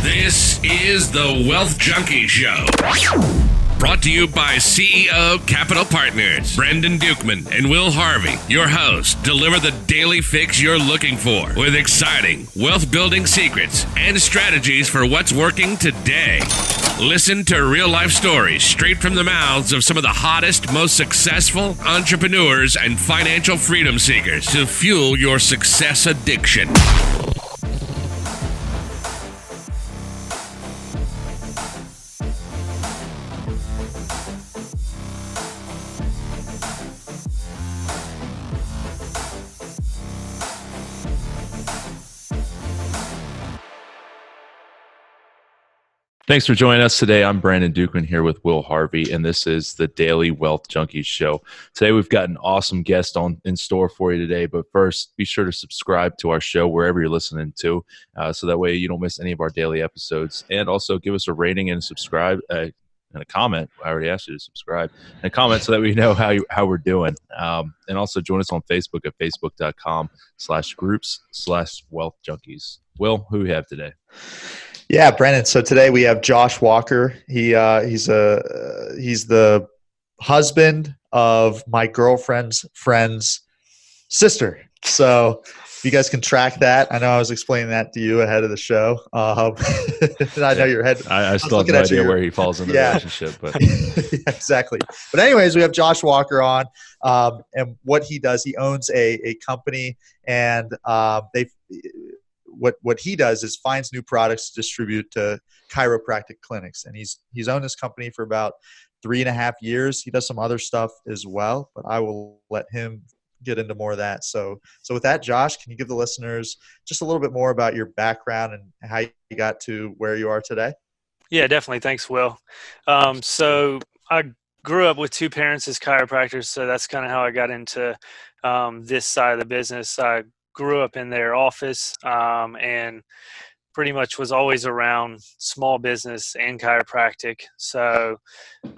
This is the Wealth Junkie Show. Brought to you by CEO Capital Partners, Brendan Dukeman and Will Harvey. Your hosts deliver the daily fix you're looking for with exciting wealth-building secrets and strategies for what's working today. Listen to real-life stories straight from the mouths of some of the hottest, most successful entrepreneurs and financial freedom seekers to fuel your success addiction. Thanks for joining us today. I'm Brandon Dukeman here with Will Harvey, and this is the Daily Wealth Junkies Show. Today, we've got an awesome guest in store for you today, but first, be sure to subscribe to our show wherever you're listening to, so that way you don't miss any of our daily episodes. And also, give us a rating and subscribe and a comment. I already asked you to subscribe and a comment so that we know how we're doing. And also, join us on Facebook at facebook.com/groups/wealth junkies. Will, who we have today? Yeah, Brandon. So today we have Josh Walker. He's the husband of my girlfriend's friend's sister. So if you guys can track that, I know I was explaining that to you ahead of the show. And I know your head. I still have no idea where he falls in the relationship, but yeah, exactly. But anyways, we have Josh Walker on, and what he does, he owns a company, and What he does is finds new products to distribute to chiropractic clinics. And he's owned this company for about 3.5 years. He does some other stuff as well, but I will let him get into more of that. So with that, Josh, can you give the listeners just a little bit more about your background and how you got to where you are today? Yeah, definitely. Thanks, Will. So I grew up with two parents as chiropractors, so that's kind of how I got into this side of the business. I grew up in their office and pretty much was always around small business and chiropractic. So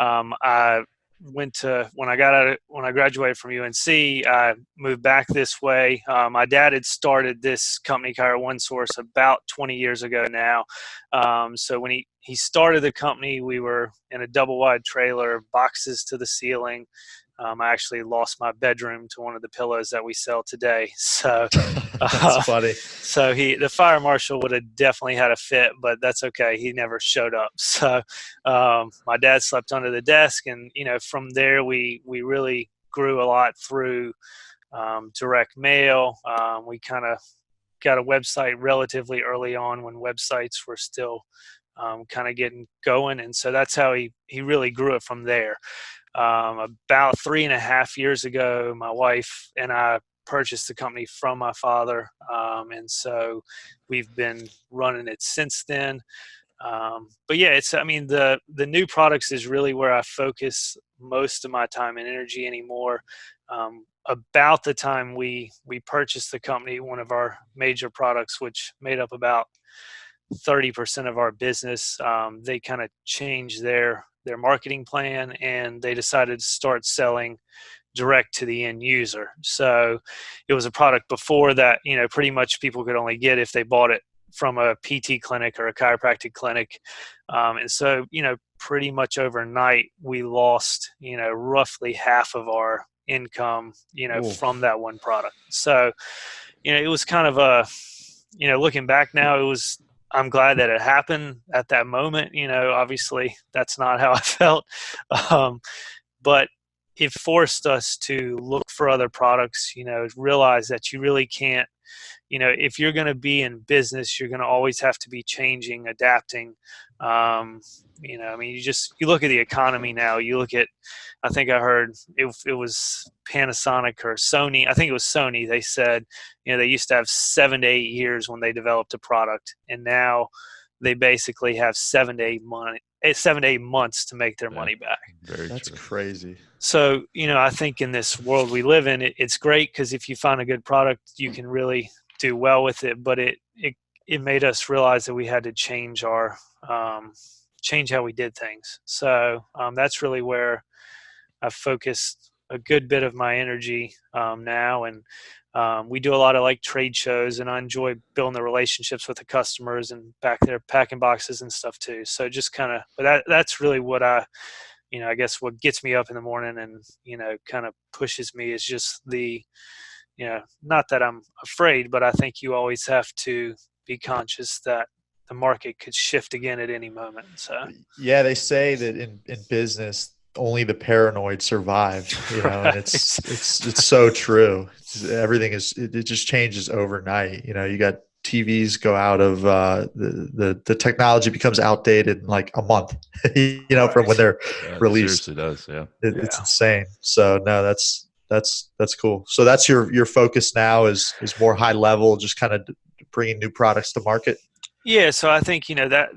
I went to when I graduated from UNC, I moved back this way. My dad had started this company, Chiro One Source, about 20 years ago now. So when he started the company, we were in a double wide trailer, boxes to the ceiling. I actually lost my bedroom to one of the pillows that we sell today. So that's funny. So the fire marshal would have definitely had a fit, but that's okay. He never showed up. So my dad slept under the desk, and from there we really grew a lot through direct mail. We kind of got a website relatively early on when websites were still kind of getting going, and so that's how he really grew it from there. About 3.5 years ago, my wife and I purchased the company from my father, and so we've been running it since then. But yeah, the new products is really where I focus most of my time and energy anymore. About the time we purchased the company, one of our major products, which made up about 30% of our business, they kind of changed their marketing plan, and they decided to start selling direct to the end user. So it was a product before that, pretty much people could only get if they bought it from a PT clinic or a chiropractic clinic. And so, pretty much overnight, we lost, roughly half of our income, from that one product. So, it was kind of looking back now, I'm glad that it happened at that moment. Obviously that's not how I felt. But it forced us to look for other products, realize that you really can't, if you're going to be in business, you're going to always have to be changing, adapting. You look at the economy now, I think I heard it was Panasonic or Sony. I think it was Sony. They said, they used to have 7 to 8 years when they developed a product, and now they basically have 7 to 8 months to make their money back. That's crazy. So, I think in this world we live in, it's great because if you find a good product, you can really do well with it. But it made us realize that we had to change change how we did things. So that's really where I focused a good bit of my energy now. And we do a lot of like trade shows, and I enjoy building the relationships with the customers and back there packing boxes and stuff too. So just kind of, but that's really what I guess what gets me up in the morning and, kind of pushes me is just not that I'm afraid, but I think you always have to be conscious that the market could shift again at any moment. So yeah, they say that in business, only the paranoid survive, right. and it's so true. Everything it just changes overnight. You got TVs go out of the technology becomes outdated in like a month, Right. from when they're released. Seriously does, yeah. It's insane. So no, that's cool. So that's your focus now is more high level, just kind of bringing new products to market. Yeah, so I think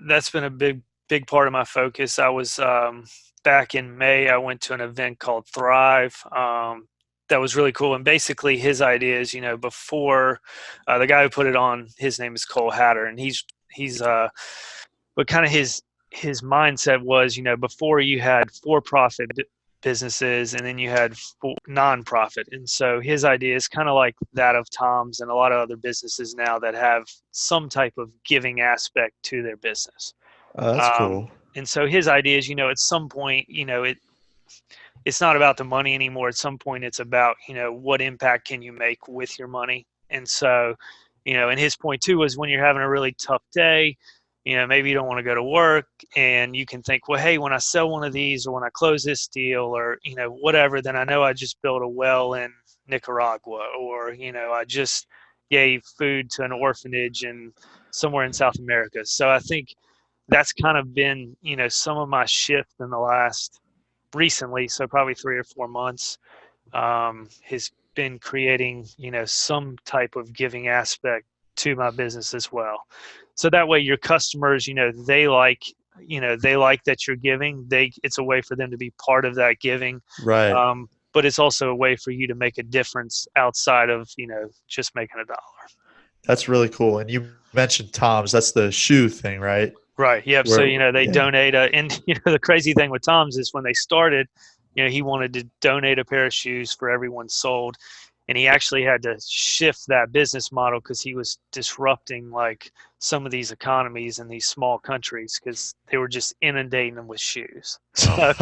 that's been a big part of my focus. I was back in May. I went to an event called Thrive. That was really cool. And basically, his idea is, before the guy who put it on, his name is Cole Hatter, and he's but kind of his mindset was, before you had for-profit businesses and then you had non-profit, and so his idea is kind of like that of Tom's and a lot of other businesses now that have some type of giving aspect to their business. That's cool. And so his idea is, at some point, it's not about the money anymore. At some point, it's about, what impact can you make with your money. And so, and his point too was when you're having a really tough day, maybe you don't want to go to work and you can think, well, hey, when I sell one of these or when I close this deal or, whatever, then I know I just built a well in Nicaragua, or, I just gave food to an orphanage in somewhere in South America. So I think that's kind of been, some of my shift in the last recently, so probably 3 or 4 months, has been creating, some type of giving aspect to my business as well. So that way your customers, they like that you're giving. It's a way for them to be part of that giving. Right. But it's also a way for you to make a difference outside of, just making $1. That's really cool. And you mentioned Tom's. That's the shoe thing, right? Right. Yep. So, they donate and the crazy thing with Tom's is when they started, he wanted to donate a pair of shoes for everyone sold. And he actually had to shift that business model because he was disrupting like some of these economies in these small countries because they were just inundating them with shoes. So,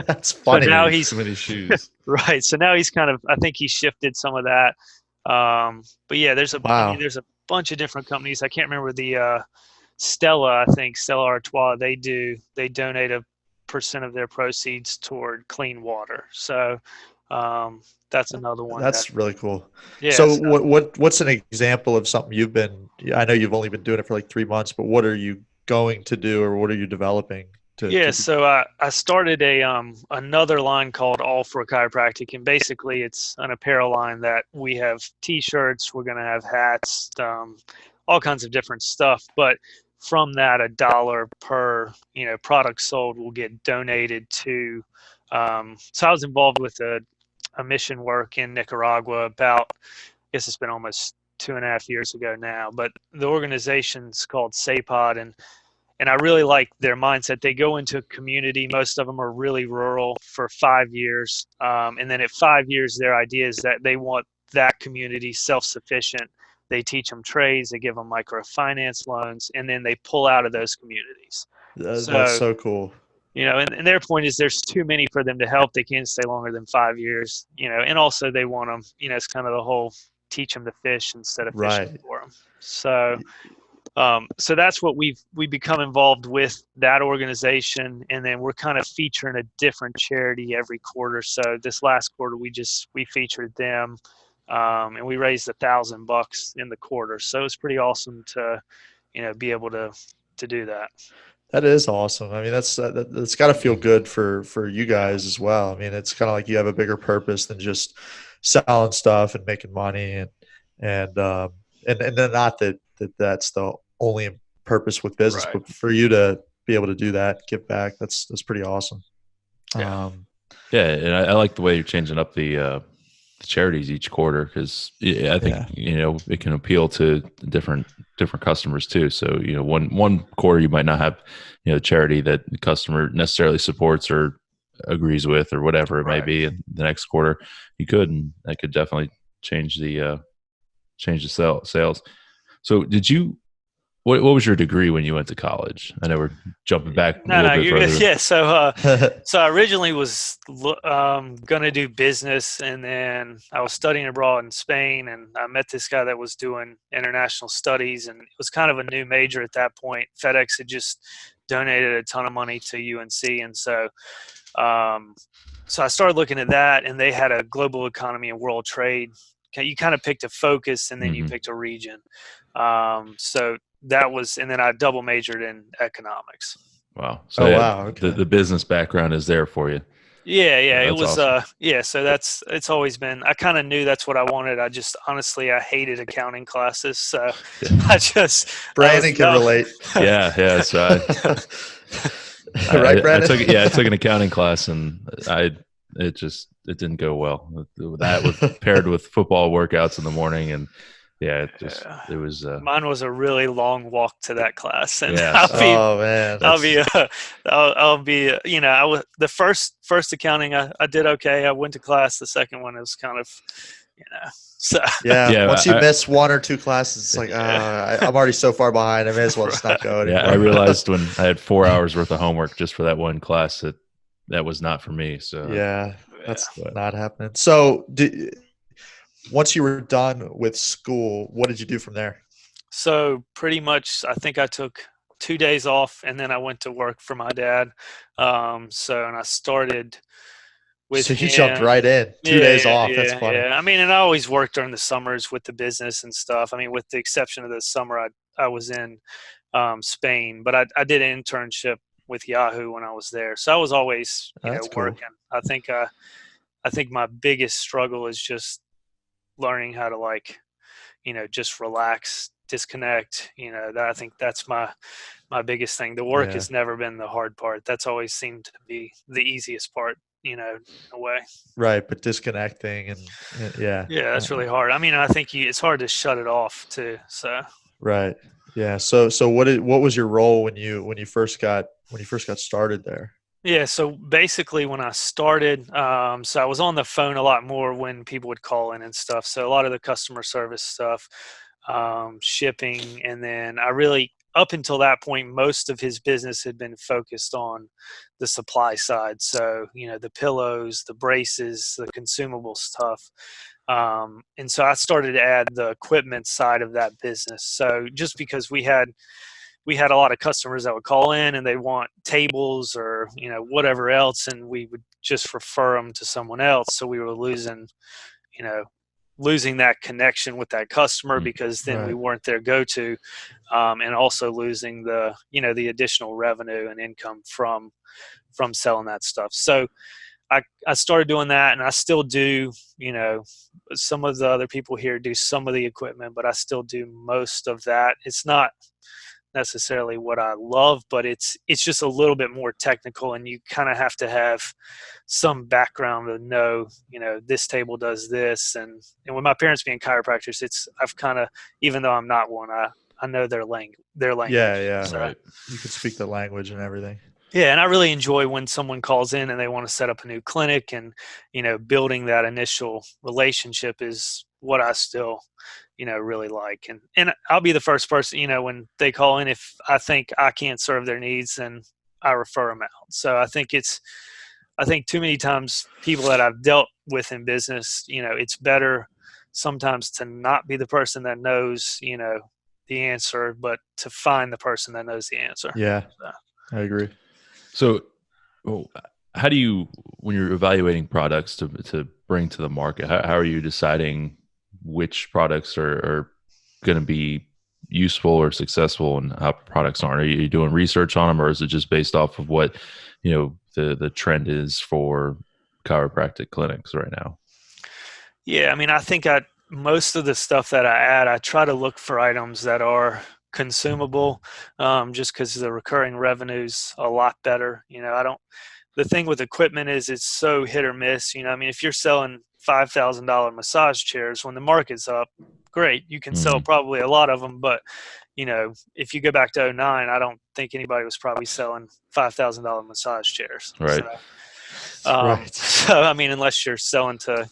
that's funny. So now he's so many shoes. Right. So now he's I think he shifted some of that. But yeah, there's a bunch of different companies. I can't remember the Stella Artois. They donate a % of their proceeds toward clean water. So that's another one. That's really cool. Yeah. So what's an example of something I know you've only been doing it for like 3 months, but what are you going to do or what are you developing? So I started another line called All for Chiropractic, and basically it's an apparel line that we have T-shirts, we're going to have hats, all kinds of different stuff. But from that, $1 per product sold will get donated to. So I was involved with a mission work in Nicaragua about, I guess it's been almost 2.5 years ago now. But the organization's called SAPOD, and I really like their mindset. They go into a community. Most of them are really rural for 5 years. And then at 5 years, their idea is that they want that community self-sufficient. They teach them trades. They give them microfinance loans, and then they pull out of those communities. That's so cool. And their point is there's too many for them to help. They can't stay longer than 5 years, and also they want them, it's kind of the whole teach them to fish instead of fishing for them. So, so that's what we become involved with that organization. And then we're kind of featuring a different charity every quarter. So this last quarter, we featured them, and we raised $1,000 in the quarter. So it's pretty awesome to, be able to do that. That is awesome. I mean, that's got to feel good for you guys as well. I mean, it's kind of like you have a bigger purpose than just selling stuff and making money, and then not that's the only purpose with business, but for you to be able to do that, give back, that's pretty awesome. Yeah, and I like the way you're changing up the charities each quarter because I think it can appeal to different customers too. So one quarter you might not have charity that the customer necessarily supports or agrees with or whatever it may Right. be in the next quarter, you could, and that could definitely change the sales. So what was your degree when you went to college? I know we're jumping back a little No, bit you're good. further. Yeah. So I originally was going to do business, and then I was studying abroad in Spain, and I met this guy that was doing international studies, and it was kind of a new major at that point. FedEx had just donated a ton of money to UNC, and um, so I started looking at that, and they had a global economy and world trade. You kind of picked a focus, and then you Mhm. picked a region. So that was, and then I double majored in economics. Wow. So Oh, yeah, wow. Okay. the business background is there for you. Yeah, it That's was awesome. so it's always been, I kind of knew that's what I wanted. I just honestly I hated accounting classes. So Brandon can relate. Yeah. So Right, Brandon? I took an accounting class, and it didn't go well. That with paired with football workouts in the morning, and yeah, it was Mine was a really long walk to that class, and Yeah. Oh, man. I'll be, I'll be, I was the first accounting I did okay. I went to class. The second one was kind of, so Yeah. Yeah, Once you miss one or two classes, it's like, Yeah. I'm already so far behind. I may as well just not go anymore. yeah. I realized when I had 4 hours worth of homework just for that one class that was not for me. So Yeah, that's But- not happening. So, once you were done with school, what did you do from there? So pretty much, I think I took 2 days off, and then I went to work for my dad. And I started with So you him. jumped right in. 2 days off. That's funny. Yeah. I mean, and I always worked during the summers with the business and stuff. I mean, with the exception of the summer, I was in Spain, but I did an internship with Yahoo when I was there. So I was always, That's cool. working. I think my biggest struggle is just learning how to just relax, disconnect. I think that's my biggest thing. The work Yeah. has never been the hard part. That's always seemed to be the easiest part, in a way. Right, but disconnecting and yeah. Yeah, that's really hard. I mean, I think it's hard to shut it off too. So Right. Yeah. So what was your role when you first got started there? yeah, so basically when I started, so I was on the phone a lot more when people would call in and stuff. So a lot of the customer service stuff, shipping, and then up until that point, most of his business had been focused on the supply side. So, the pillows, the braces, the consumable stuff. And so I started to add the equipment side of that business. So just because we had a lot of customers that would call in and they want tables or, whatever else, and we would just refer them to someone else. So we were losing that connection with that customer because then we Right. weren't their go-to, and also losing the additional revenue and income from selling that stuff. So I started doing that, and I still do. Some of the other people here do some of the equipment, but I still do most of that. It's not necessarily what I love, but it's just a little bit more technical, and you kind of have to have some background to know, this table does this, and with my parents being chiropractors, I've kind of, even though I'm not one, I know their language. Yeah. So, Right. You can speak the language and everything. yeah, and I really enjoy when someone calls in and they want to set up a new clinic, and building that initial relationship is what I still really like. And I'll be the first person, when they call in, if I think I can't serve their needs, then I refer them out. So I think too many times people that I've dealt with in business, it's better sometimes to not be the person that knows, the answer, but to find the person that knows the answer. Yeah, I agree. So, how do you, when you're evaluating products to bring to the market, how are you deciding which products are going to be useful or successful and how products aren't? Are you doing research on them, or is it just based off of what the trend is for chiropractic clinics right now? Yeah, I mean, I think most of the stuff that I add, I try to look for items that are consumable, just because the recurring revenue's a lot better. The thing with equipment is it's so hit or miss. I mean, if you're selling $5,000 massage chairs when the market's up, great, you can sell probably a lot of them. But if you go back to 2009, I don't think anybody was probably selling $5,000 massage chairs. Right. Right. So, I mean, unless you're selling to,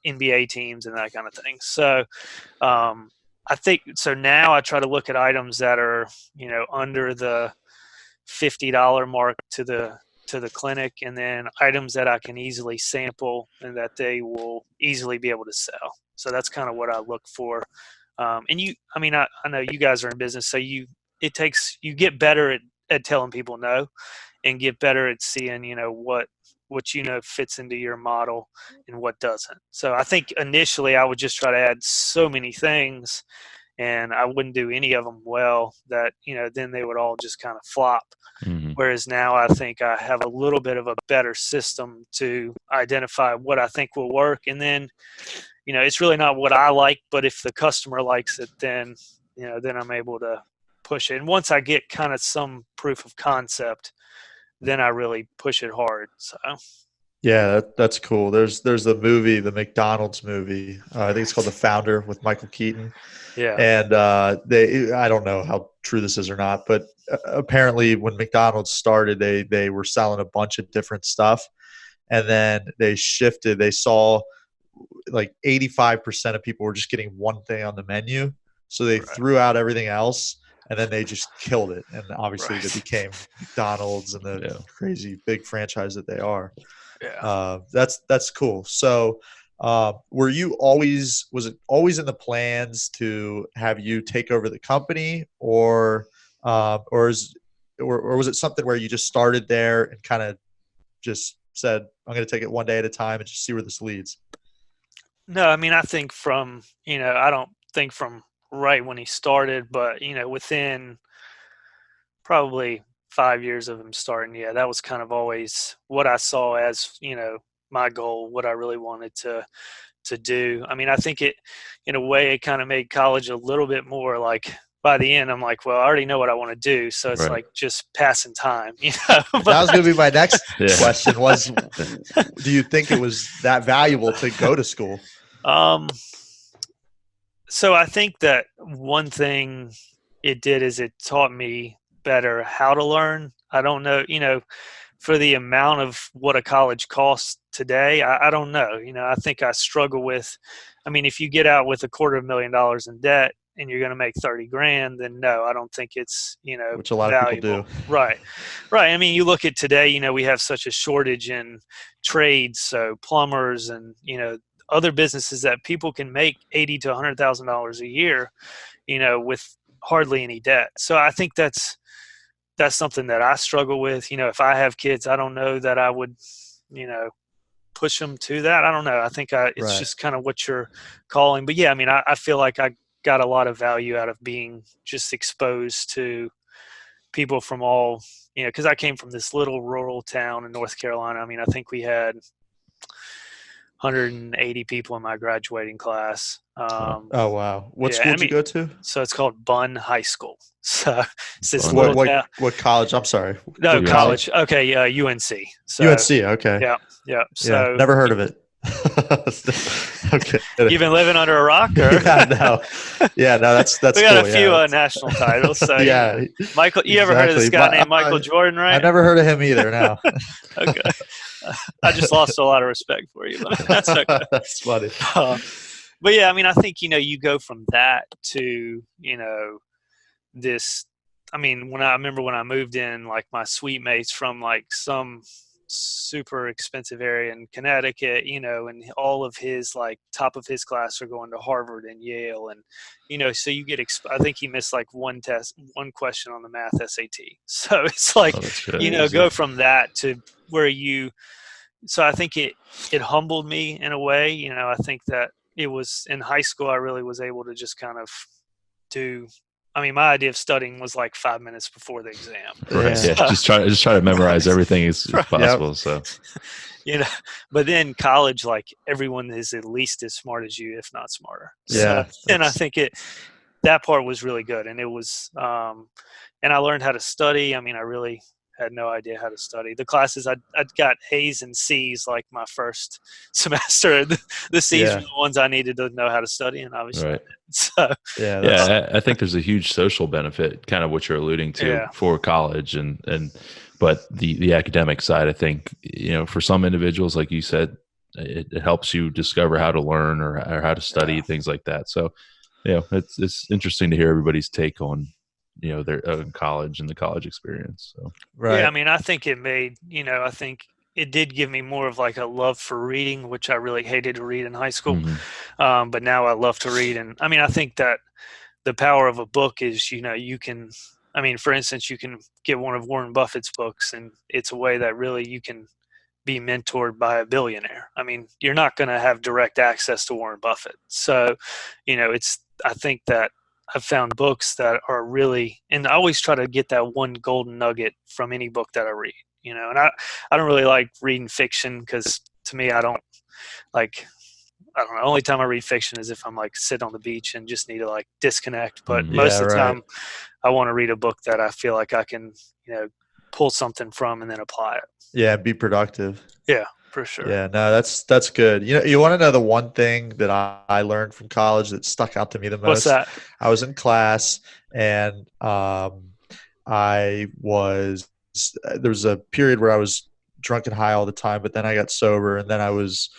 NBA teams and that kind of thing. So, I think so now I try to look at items that are, under the $50 mark to the clinic, and then items that I can easily sample and that they will easily be able to sell. So that's kind of what I look for. And I know you guys are in business, so you get better at telling people no, and get better at seeing, what fits into your model and what doesn't. So I think initially I would just try to add so many things, and I wouldn't do any of them well, that, then they would all just kind of flop. Mm-hmm. Whereas now I think I have a little bit of a better system to identify what I think will work. And then, it's really not what I like, but if the customer likes it, then, then I'm able to push it. And once I get kind of some proof of concept, then I really push it hard. So. Yeah, that's cool. There's the movie, the McDonald's movie. I think it's called The Founder with Michael Keaton. Yeah. And I don't know how true this is or not, but apparently when McDonald's started, they were selling a bunch of different stuff, and then they shifted. They saw like 85% of people were just getting one thing on the menu, so they threw out everything else, and then they just killed it. And obviously they became McDonald's and the crazy big franchise that they are. Yeah. That's cool. So was it always in the plans to have you take over the company, or was it something where you just started there and kind of just said, I'm going to take it one day at a time and just see where this leads? No, I mean, I think I don't think from right when he started, but, within probably 5 years of him starting, that was kind of always what I saw as, my goal, what I really wanted to do. I mean, I think it, in a way, it kind of made college a little bit more like, by the end, I'm like, well, I already know what I want to do. So it's like just passing time, But that was going to be my next question was, do you think it was that valuable to go to school? So I think that one thing it did is it taught me better how to learn. I don't know, for the amount of what a college costs today, I don't know. I think I struggle with, if you get out with $250,000 in debt and you're going to make 30 grand, then no, I don't think it's, which a lot valuable. of people do. Right. I mean, you look at today, we have such a shortage in trades. So plumbers and, other businesses that people can make $80,000 to $100,000 a year, with hardly any debt. So I think that's something that I struggle with. If I have kids, I don't know that I would, push them to that. I don't know. I think it's just kind of what you're calling. But yeah, I mean, I feel like I got a lot of value out of being just exposed to people from all, because I came from this little rural town in North Carolina. I mean, I think we had 180 people in my graduating class. Oh, wow. What school did you go to? So it's called Bunn High School. So it's this what college? I'm sorry. No, college. Okay. UNC. So, UNC. Okay. Yeah. So never heard of it. Okay. You've been living under a rock, or? No. That's we got cool, a few national titles. So yeah. Michael, you ever heard of this guy named Michael Jordan, right? I've never heard of him either. No. Okay. I just lost a lot of respect for you, but that's okay. That's funny. But yeah, I mean, I think, you go from that to, this, I mean, I remember when I moved in, like my suite mates from like some super expensive area in Connecticut, and all of his like top of his class are going to Harvard and Yale. And, so you get, I think he missed like one question on the math SAT. So it's like, go from that to where so I think it humbled me in a way. I think that it was in high school, I really was able to just kind of my idea of studying was like 5 minutes before the exam. Right. So, just try to memorize everything as possible. So, but then college, like everyone is at least as smart as you, if not smarter. Yeah. So, and I think that part was really good. And it was, and I learned how to study. I mean, I really had no idea how to study. The classes I'd got A's and C's like my first semester. The C's were the ones I needed to know how to study, and obviously I Right. didn't. So I think there's a huge social benefit, kind of what you're alluding to for college, but the academic side, I think, for some individuals, like you said, it helps you discover how to learn or how to study, things like that. So, it's interesting to hear everybody's take on, their college and the college experience. So, yeah, I mean, I think it made, I think it did give me more of like a love for reading, which I really hated to read in high school. But now I love to read. And I mean, I think that the power of a book is, you can, I mean, for instance, you can get one of Warren Buffett's books, and it's a way that really you can be mentored by a billionaire. I mean, you're not going to have direct access to Warren Buffett. So, I think that I've found books that are really, and I always try to get that one golden nugget from any book that I read, and I don't really like reading fiction, because to me, I don't know. The only time I read fiction is if I'm like sitting on the beach and just need to like disconnect. But most of the time I want to read a book that I feel like I can, pull something from and then apply it. Yeah. Be productive. Yeah, for sure. Yeah, no, that's good. You want to know the one thing that I learned from college that stuck out to me the most? What's that? I was in class, and there was a period where I was drunk and high all the time, but then I got sober, and then I was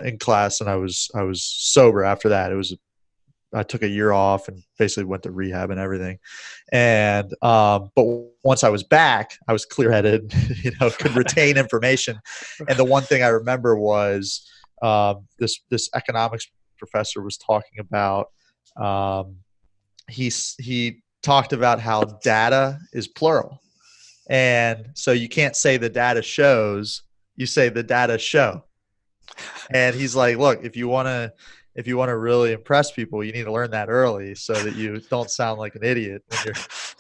in class, and I was sober after that. I took a year off and basically went to rehab and everything. And, but once I was back, I was clear-headed, could retain information. And the one thing I remember was, this economics professor was talking about, he talked about how data is plural. And so you can't say the data shows, you say the data show. And he's like, look, if you want to really impress people, you need to learn that early so that you don't sound like an idiot.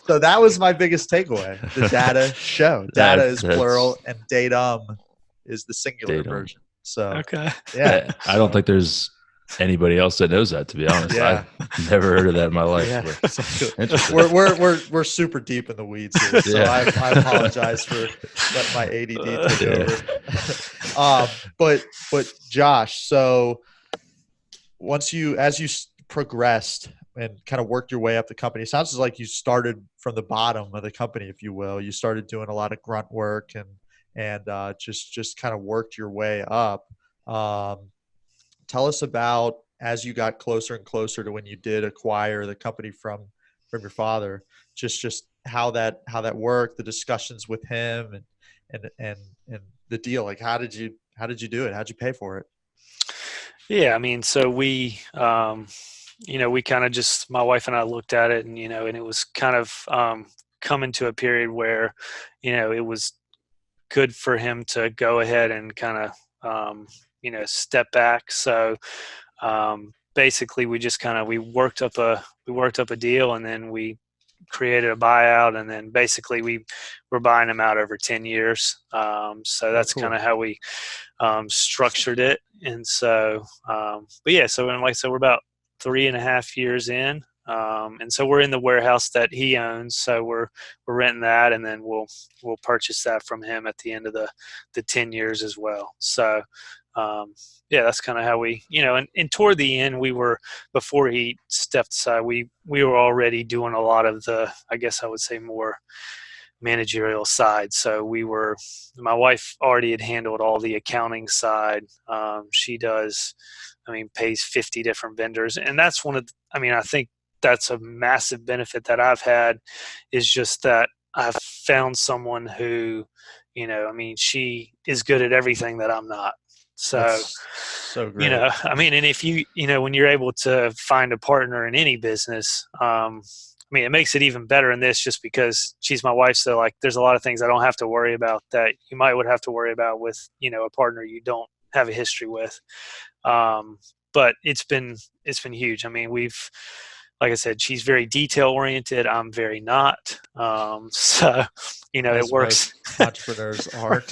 So that was my biggest takeaway. The data show. Data is plural, and datum is the singular version. So okay. Yeah. I don't think there's anybody else that knows that, to be honest. Yeah. I've never heard of that in my life. Yeah. Interesting. We're super deep in the weeds here, so I apologize for letting my ADD take over. But Josh, so as you progressed and kind of worked your way up the company, it sounds like you started from the bottom of the company, if you will. You started doing a lot of grunt work and just kind of worked your way up. Tell us about, as you got closer and closer to when you did acquire the company from your father, just how that worked, the discussions with him and the deal. Like, how did you do it? How'd you pay for it? Yeah, I mean, so we, we kind of just, my wife and I looked at it, and, and it was kind of coming to a period where, it was good for him to go ahead and kind of, step back. So basically we just kind of, we worked up a deal, and then we created a buyout, and then basically we were buying them out over 10 years. So that's cool. kind of how we structured it. And so, but yeah, so like I said, we're about 3.5 years in. And so we're in the warehouse that he owns. So we're renting that, and then we'll purchase that from him at the end of the 10 years as well. So, yeah, that's kind of how we, and toward the end, before he stepped aside, we were already doing a lot of the, I guess I would say, more managerial side. So my wife already had handled all the accounting side. She pays 50 different vendors. And that's I think that's a massive benefit that I've had, is just that I've found someone who, she is good at everything that I'm not. So, that's so great. And if when you're able to find a partner in any business, it makes it even better in this, just because she's my wife. So like, there's a lot of things I don't have to worry about that you would have to worry about with, a partner you don't have a history with. But it's been huge. I mean, like I said, she's very detail oriented. I'm very not. So, it works. Entrepreneurs aren't.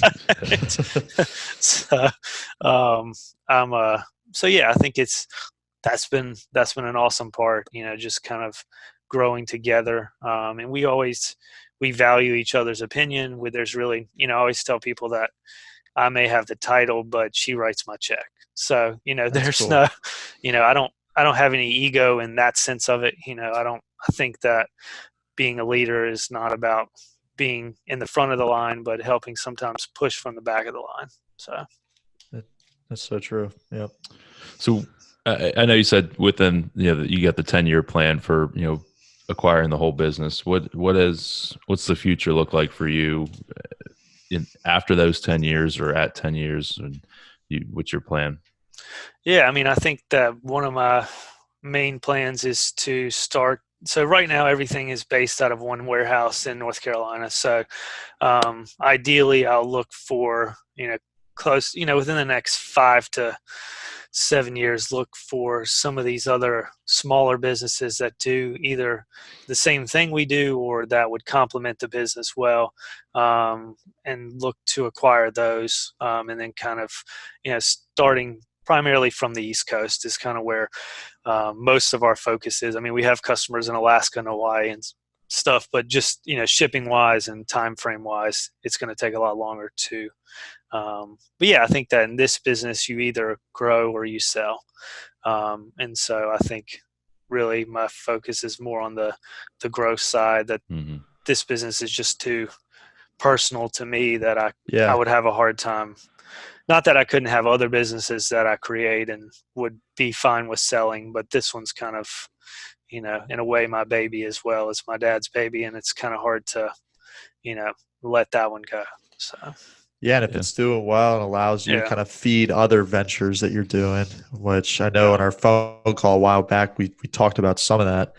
So yeah, I think that's been an awesome part, just kind of growing together. And we always we value each other's opinion. There's really, I always tell people that I may have the title, but she writes my check. So, That's there's cool. no, I don't have any ego in that sense of it. I think that being a leader is not about being in the front of the line, but helping sometimes push from the back of the line. So That's so true. Yep. So I know you said within, you got the 10-year plan for, acquiring the whole business. What's the future look like for you after those 10 years or at 10 years? And what's your plan? Yeah, I mean, I think that one of my main plans is to start. So right now, everything is based out of one warehouse in North Carolina. So ideally, I'll look for, close, within the next 5 to 7 years, look for some of these other smaller businesses that do either the same thing we do or that would complement the business well, and look to acquire those, and then kind of, starting primarily from the East Coast is kind of where most of our focus is. I mean, we have customers in Alaska and Hawaii and stuff, but just, shipping wise and time frame wise, it's going to take a lot longer to. But yeah, I think that in this business, you either grow or you sell. And so I think really my focus is more on the growth side, that this business is just too personal to me that I would have a hard time. Not that I couldn't have other businesses that I create and would be fine with selling, but this one's kind of, in a way, my baby as well as my dad's baby. And it's kind of hard to, let that one go. So. Yeah, and if it's doing well and allows you to kind of feed other ventures that you're doing, which I know in our phone call a while back, we talked about some of that.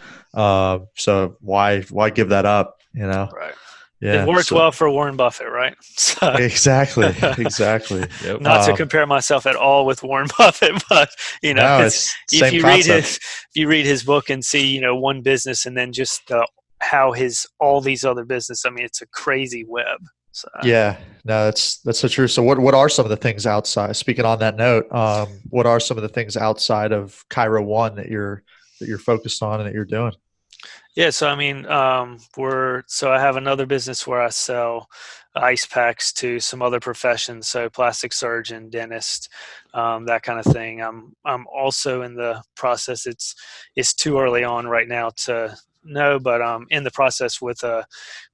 So why give that up, Right. Yeah, it worked well for Warren Buffett, right? So, exactly. Yep. Not to compare myself at all with Warren Buffett, but it's if you concept. read his book and see one business and then just how all these other business. I mean, it's a crazy web. So. Yeah, no, that's so true. So what are some of the things outside? Speaking on that note, what are some of the things outside of Cairo One that you're focused on and that you're doing? Yeah, so I mean, so I have another business where I sell ice packs to some other professions, so plastic surgeon, dentist, that kind of thing. I'm also in the process. It's too early on right now to know, but I'm in the process with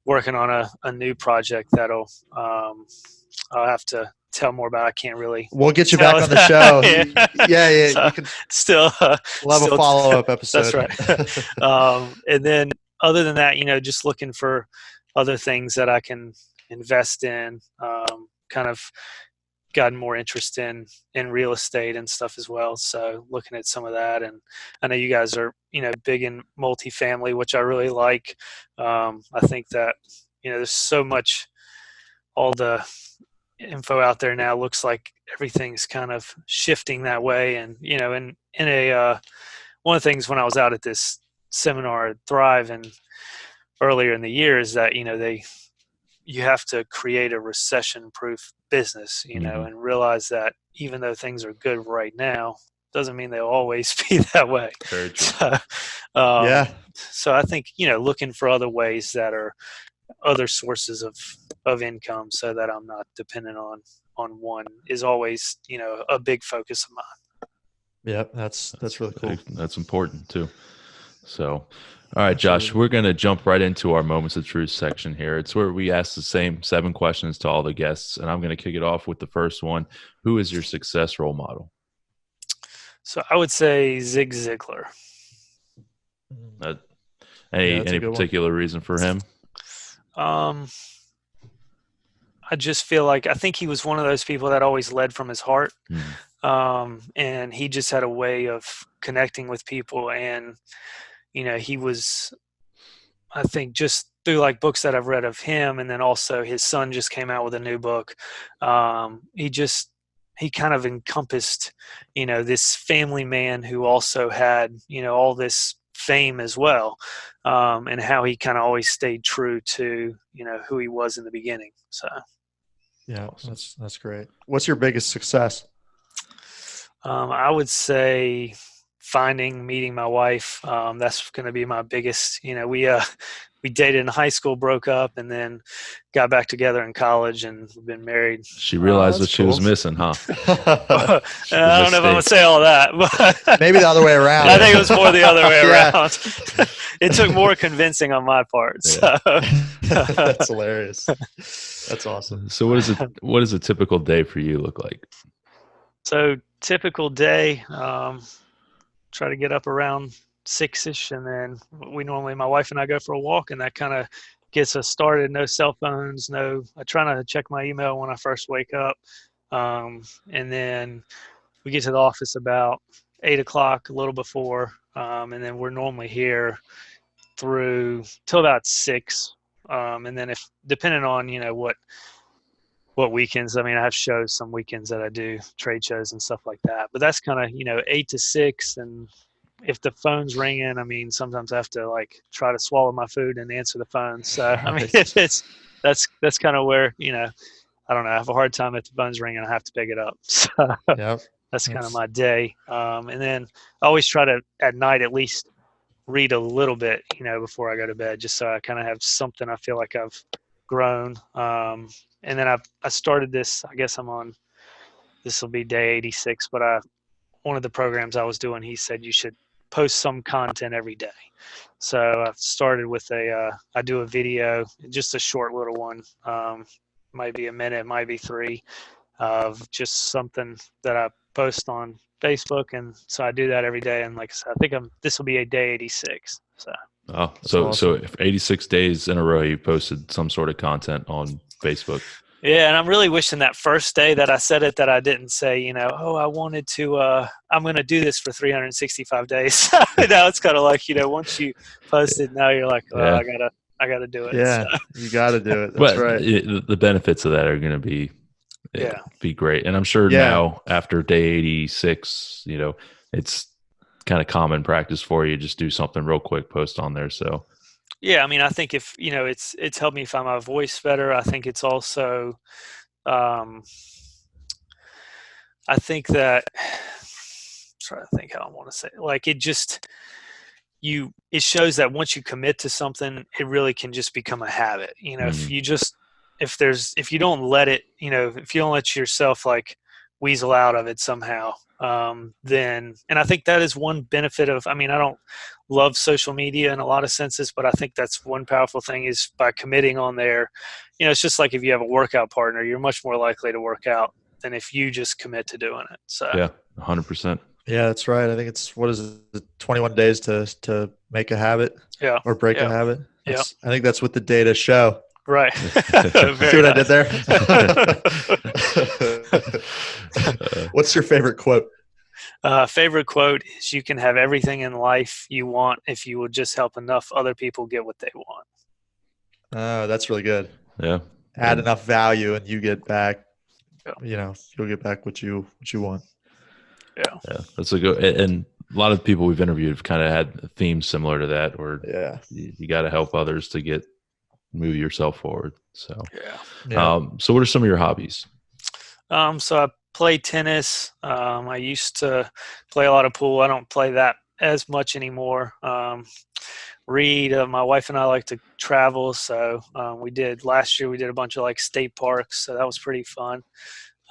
working on a new project that'll I'll have to tell more about. I can't really. We'll get you back on the show. Yeah. So you can still we'll have a follow-up episode. That's right. And then other than that, just looking for other things that I can invest in. Kind of gotten more interest in real estate and stuff as well. So looking at some of that, and I know you guys are big in multifamily, which I really like. I think that there's so much. All the info out there now looks like everything's kind of shifting that way, and in a one of the things when I was out at this seminar at Thrive and earlier in the year is that you have to create a recession-proof business, and realize that even though things are good right now, doesn't mean they'll always be that way. Very true. So I think looking for other ways that are other sources of income, so that I'm not dependent on one, is always a big focus of mine. Yeah, that's really cool. That's important too. So, all right, Josh, we're going to jump right into our Moments of Truth section here. It's where we ask the same 7 questions to all the guests, and I'm going to kick it off with the first one. Who is your success role model? So I would say Zig Ziglar. Any particular reason for him? I just feel like I think he was one of those people that always led from his heart. And he just had a way of connecting with people, and he was, I think, just through like books that I've read of him, and then also his son just came out with a new book. He kind of encompassed this family man who also had all this fame as well, and how he kind of always stayed true to who he was in the beginning. So yeah, that's great. What's your biggest success? I would say meeting my wife. That's going to be my biggest, we dated in high school, broke up, and then got back together in college, and we've been married. She realized what that's she was cool. missing, huh? I don't know if I'm going to say all that, but Maybe the other way around. I think it was more the other way Yeah. around. It took more convincing on my part. Yeah. So. That's hilarious. That's awesome. So what does a typical day for you look like? So typical day, try to get up around 6-ish, and then my wife and I go for a walk, and that kind of gets us started. No cell phones, I try not to check my email when I first wake up. And then we get to the office about 8 o'clock, a little before, and then we're normally here through till about 6. And then depending on, what weekends, I have shows some weekends that I do, trade shows and stuff like that, but that's kind of 8 to 6. And if the phone's ringing, sometimes I have to try to swallow my food and answer the phone. So if that's kind of where I don't know, I have a hard time if the phone's ringing, I have to pick it up. So Yep. that's kind of my day. And then I always try to at night at least read a little bit before I go to bed, just so I kind of have something I feel like I've grown. And then I started this, I guess this will be day 86, but one of the programs I was doing, he said you should post some content every day. So I've started with I do a video, just a short little one, might be a minute, might be 3, of just something that I post on Facebook. And so I do that every day. And like I said, I think this will be a day 86. So. Oh, That's so awesome. if 86 days in a row you posted some sort of content on Facebook. Yeah, and I'm really wishing that first day that I said it, that I didn't say, I wanted to, I'm going to do this for 365 days. Now it's kind of like, once you post it, now you're like, Yeah. I gotta do it. Yeah, So, you got to do it. That's But right. the benefits of that are going to be great. And I'm sure now after day 86, it's kind of common practice for you. Just do something real quick, post on there. So yeah, I think if, it's helped me find my voice better. I think it's also, I think that, I'm trying to think how I want to say it. It just, it shows that once you commit to something, it really can just become a habit. If you don't let it, if you don't let yourself weasel out of it somehow, then, and I think that is one benefit of, I don't love social media in a lot of senses, but I think that's one powerful thing is by committing on there, it's just like if you have a workout partner, you're much more likely to work out than if you just commit to doing it. So yeah, 100%. Yeah, that's right. I think it's 21 days to make a habit, or break a habit. I think that's what the data show. Right. See what I did there? What's your favorite quote? Favorite quote is, you can have everything in life you want if you would just help enough other people get what they want. Oh, that's really good. Yeah. Add enough value and you get back, you'll get back what you want. Yeah. That's a good, and a lot of the people we've interviewed have kind of had themes similar to that, where you got to help others to move yourself forward. So, so what are some of your hobbies? So I play tennis. I used to play a lot of pool. I don't play that as much anymore. Read. My wife and I like to travel. So last year we did a bunch of state parks. So that was pretty fun.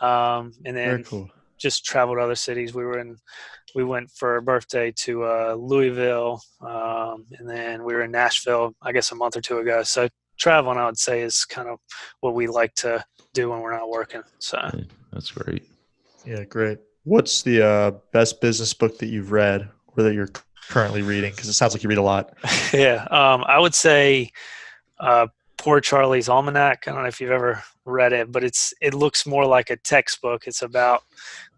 And then Very cool. Just traveled to other cities. We went for a birthday to Louisville, and then we were in Nashville, I guess a month or 2 ago. So traveling, I would say, is kind of what we like to do when we're not working. So that's great. Yeah, great. What's the best business book that you've read or that you're currently reading? Because it sounds like you read a lot. Yeah, I would say Poor Charlie's Almanac. I don't know if you've ever read it, but it looks more like a textbook. It's about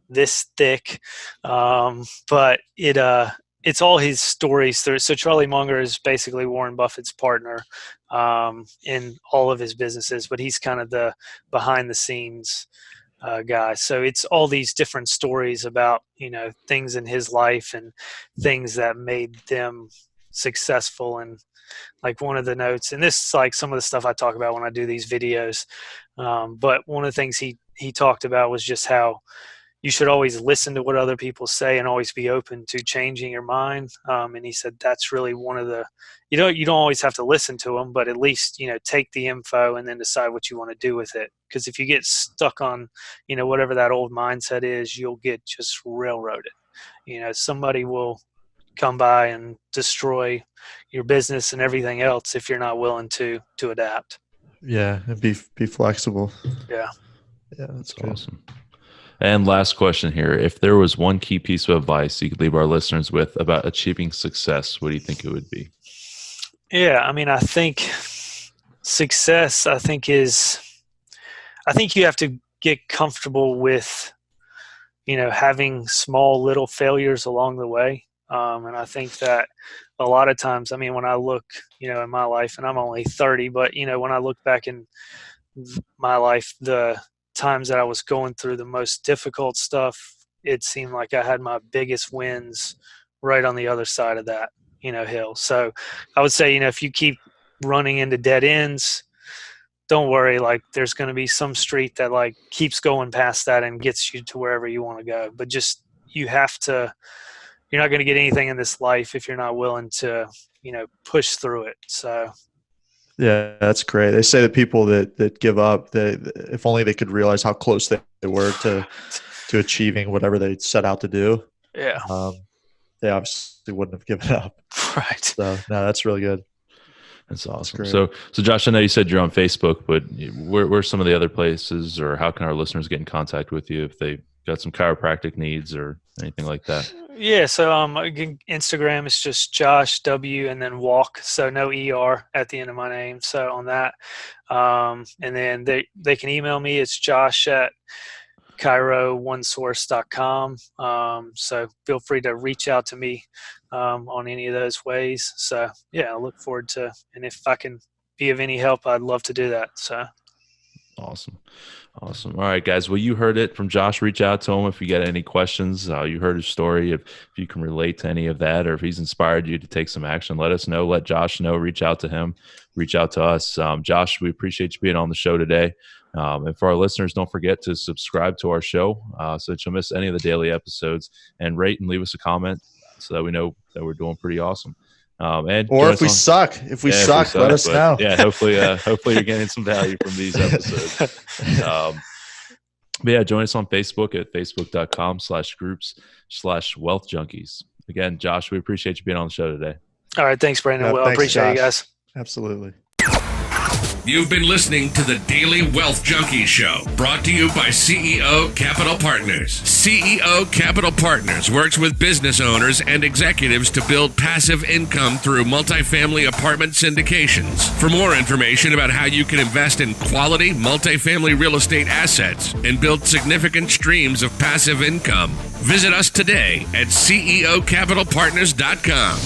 this thick, but it's all his stories through. So Charlie Munger is basically Warren Buffett's partner in all of his businesses, but he's kind of the behind the scenes guy. So it's all these different stories about things in his life and things that made them successful. And one of the notes, and this is some of the stuff I talk about when I do these videos, but one of the things he talked about was just how you should always listen to what other people say and always be open to changing your mind. And he said that's really one of the, you don't always have to listen to them, but at least, take the info and then decide what you want to do with it. Because if you get stuck on, whatever that old mindset is, you'll get just railroaded. Somebody will come by and destroy your business and everything else if you're not willing to adapt. Yeah, and be flexible. Yeah, that's good. Awesome. And last question here. If there was one key piece of advice you could leave our listeners with about achieving success, what do you think it would be? Yeah, I think success, I think you have to get comfortable with, having small little failures along the way. And I think that a lot of times, when I look, in my life, and I'm only 30, but, when I look back in my life, the times that I was going through the most difficult stuff, it seemed like I had my biggest wins right on the other side of that, hill. So I would say, if you keep running into dead ends, don't worry, there's going to be some street that keeps going past that and gets you to wherever you want to go. But just, you're not going to get anything in this life if you're not willing to, push through it. So yeah, that's great. They say that people that give up, if only they could realize how close they were to achieving whatever they set out to do. Yeah. They obviously wouldn't have given up. Right. So no, that's really good. That's awesome. So Josh, I know you said you're on Facebook, but where's some of the other places, or how can our listeners get in contact with you if they got some chiropractic needs or anything like that? Yeah, so Instagram is just Josh W and then Walk, so no ER at the end of my name. So on that, and then they can email me. It's josh@chiro1source.com. So feel free to reach out to me on any of those ways. So yeah, I look forward to, and if I can be of any help, I'd love to do that. So awesome. All right, guys. Well, you heard it from Josh. Reach out to him if you get any questions. You heard his story. If you can relate to any of that, or if he's inspired you to take some action, let us know. Let Josh know. Reach out to him. Reach out to us. Josh, we appreciate you being on the show today. And for our listeners, don't forget to subscribe to our show so that you'll miss any of the daily episodes, and rate and leave us a comment so that we know that we're doing pretty awesome. If we suck, let us know. Yeah, hopefully you're getting some value from these episodes. But yeah, join us on Facebook at facebook.com/groups/wealth junkies. Again, Josh, we appreciate you being on the show today. all right, thanks, Brandon. Well, thanks, appreciate you Josh. guys. Absolutely. You've been listening to the Daily Wealth Junkie Show, brought to you by CEO Capital Partners. CEO Capital Partners works with business owners and executives to build passive income through multifamily apartment syndications. For more information about how you can invest in quality multifamily real estate assets and build significant streams of passive income, visit us today at ceocapitalpartners.com.